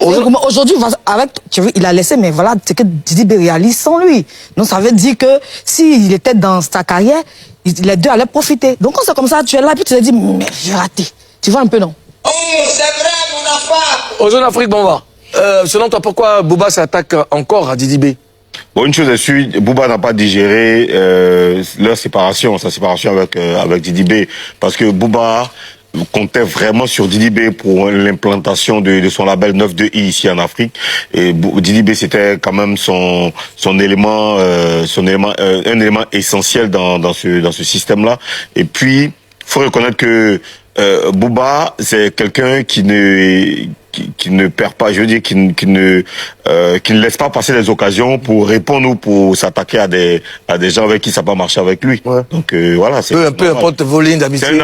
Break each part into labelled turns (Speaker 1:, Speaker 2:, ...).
Speaker 1: Aujourd'hui, avec, il a laissé, mais voilà, c'est que Didi réalise sans lui. Donc ça veut dire que s'il était dans sa carrière, les deux allaient profiter. Donc quand c'est comme ça, tu es là, puis tu te dis, mais j'ai raté. Tu vois un peu, non?
Speaker 2: Oh, c'est vrai, mon enfant.
Speaker 3: Aux Jeunes Afrique, bon va. Selon toi, pourquoi Booba s'attaque encore à Didi B?
Speaker 4: Bon, une chose est sûre, Booba n'a pas digéré leur séparation, sa séparation avec Didi B, parce que Booba comptait vraiment sur Didi B pour l'implantation de son label 9-2i ici en Afrique. Et Didi B, c'était quand même un élément essentiel dans ce système-là. Et puis, faut reconnaître que Booba, c'est quelqu'un qui ne perd pas, je veux dire, qui ne laisse pas passer les occasions pour répondre ou pour s'attaquer à des gens avec qui ça n'a pas marché avec lui. Ouais. Donc voilà, c'est
Speaker 3: peu importe vos lignes d'amitié.
Speaker 4: C'est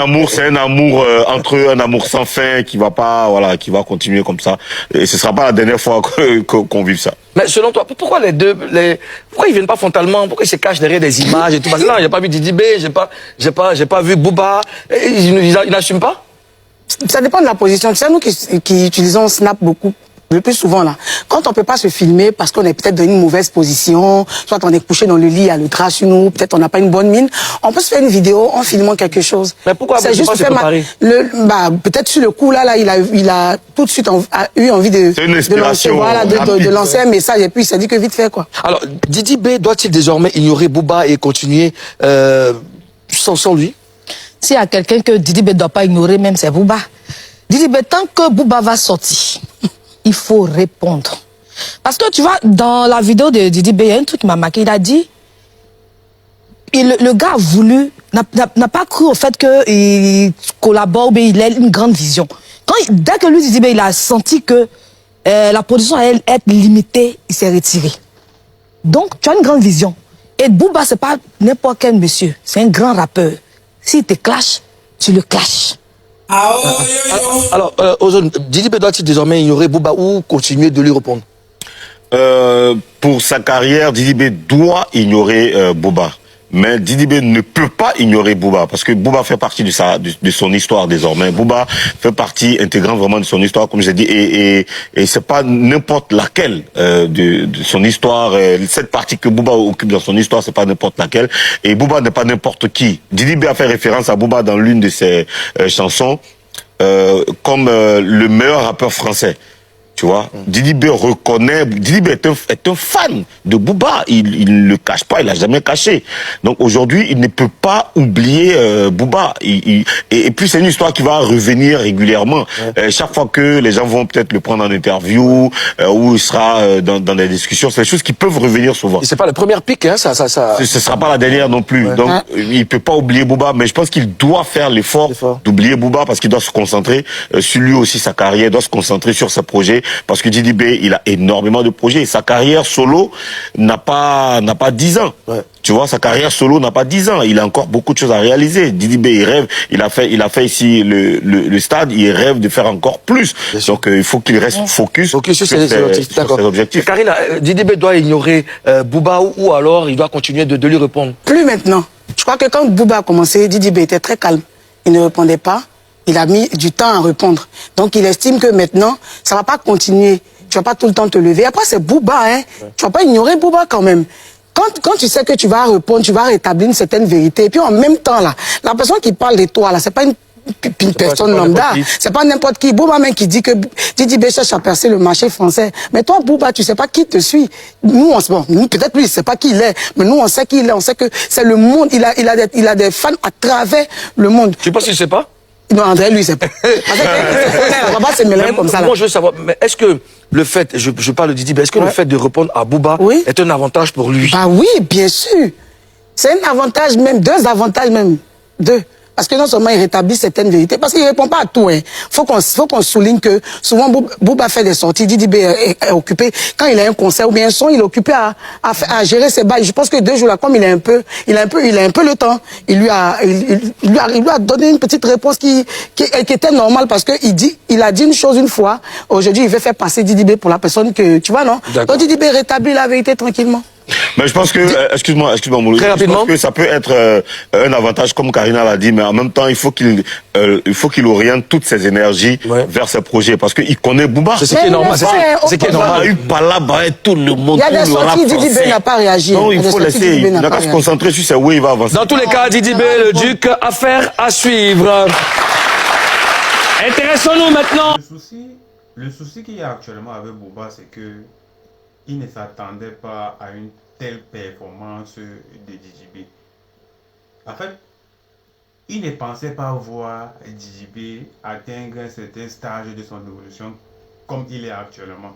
Speaker 4: un amour entre eux, un amour sans fin qui va pas, voilà, qui va continuer comme ça. Et ce sera pas la dernière fois qu'on vive ça.
Speaker 3: Mais selon toi, pourquoi pourquoi ils viennent pas frontalement? Pourquoi ils se cachent derrière des images et tout? Parce que là, j'ai pas vu Didi B, j'ai pas vu Booba. Ils n'assument pas?
Speaker 5: Ça dépend de la position. Tu sais, nous qui utilisons Snap beaucoup, le plus souvent là, quand on peut pas se filmer parce qu'on est peut-être dans une mauvaise position, soit on est couché dans le lit, il y a le drap sur nous, peut-être on n'a pas une bonne mine, on peut se faire une vidéo en filmant quelque chose.
Speaker 3: Mais pourquoi
Speaker 5: c'est juste se préparer? Peut-être sur le coup là, il a tout de suite eu envie de lancer un message et puis il s'est dit que vite fait quoi.
Speaker 3: Alors, Didi B doit-il désormais ignorer Booba et continuer sans lui?
Speaker 1: S'il y a quelqu'un que Didi B ne doit pas ignorer, même c'est Booba. Didi B, tant que Booba va sortir, il faut répondre. Parce que tu vois, dans la vidéo de Didi B, il y a un truc qui m'a marqué. Il a dit, le gars a voulu, n'a pas cru au fait qu'il collabore, mais il a une grande vision. Dès que lui, Didi B, il a senti que la production allait être limitée, il s'est retiré. Donc, tu as une grande vision. Et Booba, c'est pas n'importe quel monsieur, c'est un grand rappeur. S'il te clash, tu le clashes.
Speaker 3: Alors, Didi B doit-il désormais ignorer Booba ou continuer de lui répondre?
Speaker 4: Pour sa carrière, Didi B doit ignorer Booba. Mais Didi B ne peut pas ignorer Booba parce que Booba fait partie de son histoire désormais. Booba fait partie intégrante vraiment de son histoire, comme j'ai dit, et c'est pas n'importe laquelle de son histoire. Cette partie que Booba occupe dans son histoire, c'est pas n'importe laquelle. Et Booba n'est pas n'importe qui. Didi B a fait référence à Booba dans l'une de ses chansons comme le meilleur rappeur français. Tu vois, Didi B reconnaît, Didi B est un fan de Booba, il ne le cache pas, il l'a jamais caché. Donc aujourd'hui, il ne peut pas oublier Booba. Et puis c'est une histoire qui va revenir régulièrement. Chaque fois que les gens vont peut-être le prendre en interview, ou il sera dans des discussions, c'est des choses qui peuvent revenir souvent.
Speaker 3: Et c'est pas la première pique, hein, ça.
Speaker 4: Ce sera pas la dernière non plus. Ouais. Donc il peut pas oublier Booba, mais je pense qu'il doit faire l'effort d'oublier Booba parce qu'il doit se concentrer sur lui aussi, sa carrière, il doit se concentrer sur ses projets. Parce que Didi B, il a énormément de projets. Sa carrière solo n'a pas 10 ans. Ouais. Tu vois, sa carrière solo n'a pas 10 ans. Il a encore beaucoup de choses à réaliser. Didi B, il rêve. Il a fait ici le stade. Il rêve de faire encore plus. Donc, il faut qu'il reste focus sur ses objectifs.
Speaker 3: Karina, Didi B doit ignorer Booba ou alors il doit continuer de lui répondre?
Speaker 5: Plus maintenant. Je crois que quand Booba a commencé, Didi B était très calme. Il ne répondait pas. Il a mis du temps à répondre. Donc, il estime que maintenant, ça va pas continuer. Tu vas pas tout le temps te lever. Après, c'est Booba, hein. Tu vas pas ignorer Booba quand même. Quand tu sais que tu vas répondre, tu vas rétablir une certaine vérité. Et puis, en même temps, là, la personne qui parle de toi, là, c'est pas une personne lambda. C'est pas n'importe qui. Booba même qui dit que Didi B cherche à percer le marché français. Mais toi, Booba, tu sais pas qui te suit. Nous, peut-être lui, il sait pas qui il est. Mais nous, on sait qui il est. On sait que c'est le monde. Il a des fans à travers le monde.
Speaker 3: Tu penses qu'il sait pas?
Speaker 5: Non, André, lui, c'est pas. On va pas se mélanger comme ça.
Speaker 3: Moi, je veux savoir, mais est-ce que le fait, je parle de Didi, mais est-ce que le fait de répondre à Booba est un avantage pour lui?
Speaker 5: Bah oui, bien sûr. C'est un avantage même, deux avantages même. Deux. Parce que non seulement il rétablit certaines vérités, parce qu'il répond pas à tout. Hein. Faut qu'on souligne que souvent Booba fait des sorties, Didi B est occupé. Quand il a un concert ou bien un son, il est occupé à gérer ses bails. Je pense que 2 jours là, comme il a un peu le temps, il lui a donné une petite réponse qui était normale parce que il a dit une chose une fois. Aujourd'hui, il veut faire passer Didi B pour la personne que tu vois, non? Donc Didi B rétablit la vérité tranquillement.
Speaker 4: Mais je pense que, excuse-moi, Mouloud,
Speaker 3: Très
Speaker 4: je
Speaker 3: rapidement.
Speaker 4: pense que ça peut être un avantage, comme Karina l'a dit, mais en même temps, il faut qu'il oriente toutes ses énergies
Speaker 3: Ouais.
Speaker 4: vers ses projets, parce qu'il connaît Booba.
Speaker 3: C'est ce qui est
Speaker 5: Mais
Speaker 3: normal.
Speaker 5: il
Speaker 3: C'est
Speaker 5: est pas,
Speaker 3: ce qui est
Speaker 4: On a
Speaker 3: normal.
Speaker 4: eu Palabra, tout le monde,
Speaker 5: Il y a
Speaker 4: tout
Speaker 5: des
Speaker 4: le rap
Speaker 5: sorties, Didi B
Speaker 4: français.
Speaker 5: n'a pas réagi.
Speaker 4: Non,
Speaker 5: Il y
Speaker 4: il
Speaker 5: a
Speaker 4: faut
Speaker 5: des sorties,
Speaker 4: laisser,
Speaker 5: Didi B
Speaker 4: il
Speaker 5: n'a
Speaker 4: n'a
Speaker 5: pas
Speaker 4: qu'à se
Speaker 5: réagi.
Speaker 4: concentrer sur où il va avancer.
Speaker 3: Dans tous les cas, Didi B, le Duc, affaire à suivre. Intéressons-nous maintenant.
Speaker 6: Le souci qu'il y a actuellement avec Booba, c'est que il ne s'attendait pas à une telle performance de Didi B. En fait, il ne pensait pas voir Didi B atteindre un certain stage de son évolution comme il est actuellement.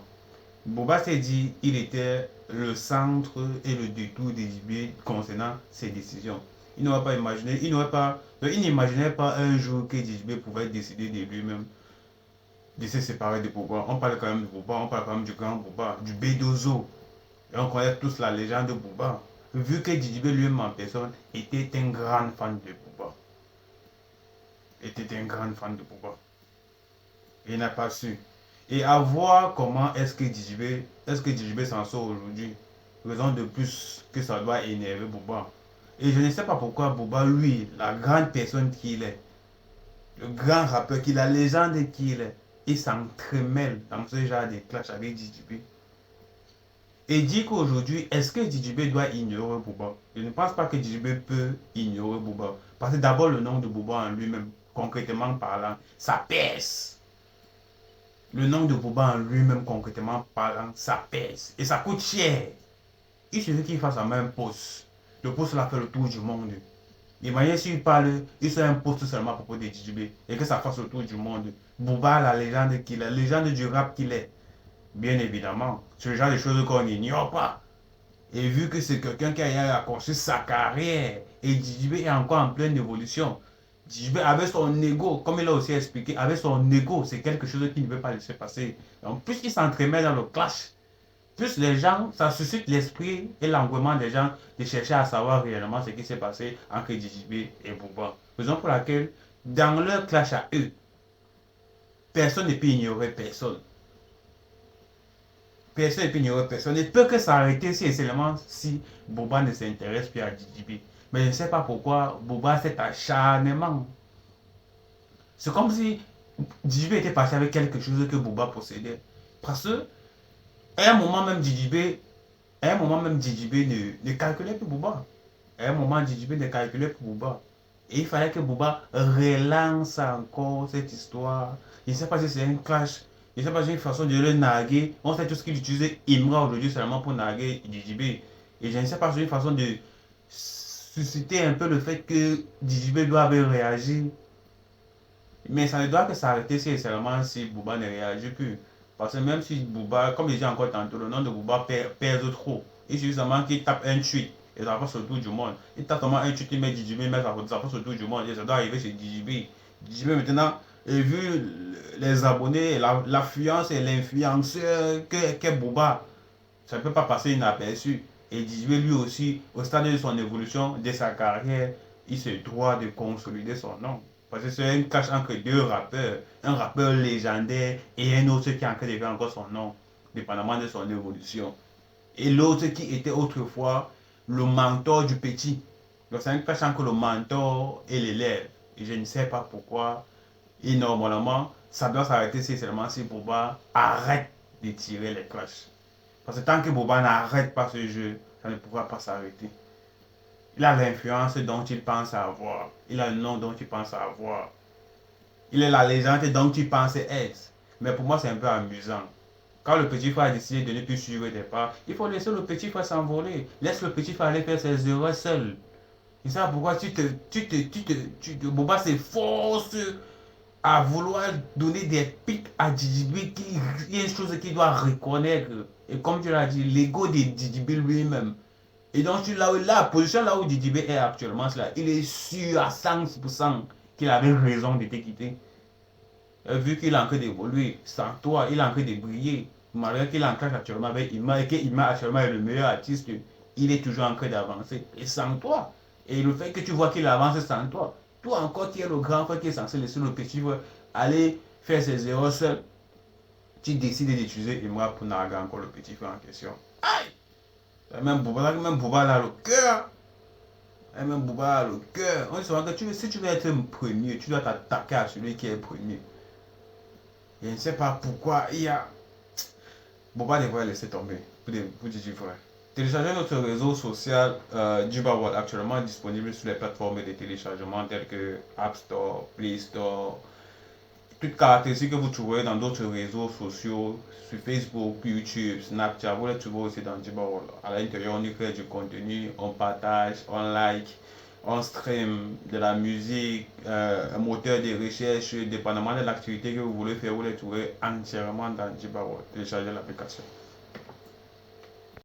Speaker 6: Booba s'est dit qu'il était le centre et le détour de Didi B concernant ses décisions. Il n'aurait pas imaginé, il n'imaginait pas un jour que Didi B pouvait décider de lui-même de se séparer de Booba. On parle quand même de Booba, on parle quand même du grand Booba, du Bédozo. Et on connaît tous la légende de Booba. Vu que Didi B lui-même en personne était un grand fan de Booba. Était un grand fan de Booba. Il n'a pas su. Et à voir comment est-ce que Didi B s'en sort aujourd'hui. Raison de plus que ça doit énerver Booba. Et je ne sais pas pourquoi Booba, lui, la grande personne qu'il est, le grand rappeur qu'il est, la légende qu'il est, il s'entremêle dans ce genre de clash avec Didi B. Et dit qu'aujourd'hui, est-ce que Didi B doit ignorer Booba? Je ne pense pas que Didi B peut ignorer Booba. Parce que d'abord, le nom de Booba en lui-même, concrètement parlant, ça pèse. Le nom de Booba en lui-même, concrètement parlant, ça pèse. Et ça coûte cher. Il suffit qu'il fasse un même post. Le post là fait le tour du monde. Imaginez s'il parle, il fait un post seulement à propos de Didi B et que ça fasse le tour du monde. Booba, la légende qu'il est, la légende du rap qu'il est. Bien évidemment, c'est le genre de choses qu'on n'ignore pas. Et vu que c'est quelqu'un qui a construit sa carrière, et Didi B est encore en pleine évolution. Didi B avec son ego, comme il a aussi expliqué, avec son ego, c'est quelque chose qu'il ne veut pas laisser passer. En plus, il s'entremêle dans le clash. Plus les gens, ça suscite l'esprit et l'engouement des gens de chercher à savoir réellement ce qui s'est passé entre Didi B et Booba. Raison pour laquelle, dans leur clash à eux, personne ne peut ignorer personne. Personne ne peut ignorer personne. Il peut que s'arrêter si et seulement si Booba ne s'intéresse plus à Didi B. Mais je ne sais pas pourquoi Booba cet acharnement. C'est comme si Didi B était parti avec quelque chose que Booba possédait. Parce que à un moment même Didi B ne calculait plus Booba. À un moment Didi B ne calculait plus Booba. Et il fallait que Booba relance encore cette histoire. Je ne sais pas si c'est un clash. Je ne sais pas si c'est une façon de le narguer. On sait tout ce qu'il utilisait Imra aujourd'hui seulement pour narguer Didi B. Et je ne sais pas si c'est une façon de susciter un peu le fait que Didi B doit réagir. Mais ça ne doit que s'arrêter si et seulement si Booba ne réagit plus. Parce que même si Booba, comme je dis encore tantôt, le nom de Booba pèse trop. Il suffit seulement qu'il tape un tweet et ça passe autour du monde. Il tape seulement un tweet, il met Didi B, mais ça passe autour du monde. Et ça doit arriver chez Didi B. Didi B maintenant, et vu les abonnés, l'affluence et l'influenceur qu'est Booba, ça ne peut pas passer inaperçu. Et Didi B lui aussi, au stade de son évolution, de sa carrière, il se doit de consolider son nom. Parce que c'est un clash entre deux rappeurs, un rappeur légendaire et un autre qui est en train de faire encore son nom, dépendamment de son évolution. Et l'autre qui était autrefois le mentor du petit. Donc c'est un clash entre le mentor et l'élève. Et je ne sais pas pourquoi. Et normalement, ça doit s'arrêter si seulement si Booba arrête de tirer les clashs. Parce que tant que Booba n'arrête pas ce jeu, ça ne pourra pas s'arrêter. Il a l'influence dont il pense avoir. Il a le nom dont il pense avoir. Il est la légende dont il pense être. Mais pour moi, c'est un peu amusant. Quand le petit frère a décidé de ne plus suivre des pas, il faut laisser le petit frère s'envoler. Laisse le petit frère aller faire ses erreurs seul. Et ça, pourquoi Booba s'efforce à vouloir donner des pics à Didi B, il y a une chose qu'il doit reconnaître. Et comme tu l'as dit, l'ego de Didi B lui-même. Et donc, la position là où Didi B est actuellement, il est sûr à 100% qu'il avait raison de te quitter. Vu qu'il est en train d'évoluer, sans toi, il est en train de briller. Malgré qu'il est en clash actuellement avec Ima et que Ima actuellement est le meilleur artiste, il est toujours en train d'avancer. Et sans toi. Et le fait que tu vois qu'il avance sans toi, toi encore qui es le grand frère qui est censé laisser le petit frère aller faire ses erreurs seul, tu décides d'utiliser Ima pour narguer encore le petit frère en question. Aïe! Même Booba là, le cœur. Et même Booba, le cœur. On dit souvent que si tu veux être premier, tu dois t'attaquer à celui qui est premier. Je ne sais pas pourquoi il y a. Booba devrait laisser tomber. Pour dire vrai. Téléchargez notre réseau social Juba World, actuellement disponible sur les plateformes de téléchargement telles que App Store, Play Store. Toutes caractéristiques que vous trouverez dans d'autres réseaux sociaux, sur Facebook, YouTube, Snapchat, vous les trouverez aussi dans Juba World. À l'intérieur, on y crée du contenu, on partage, on like, on stream de la musique, un moteur de recherche, dépendamment de l'activité que vous voulez faire, vous les trouverez entièrement dans Juba World. Téléchargez l'application.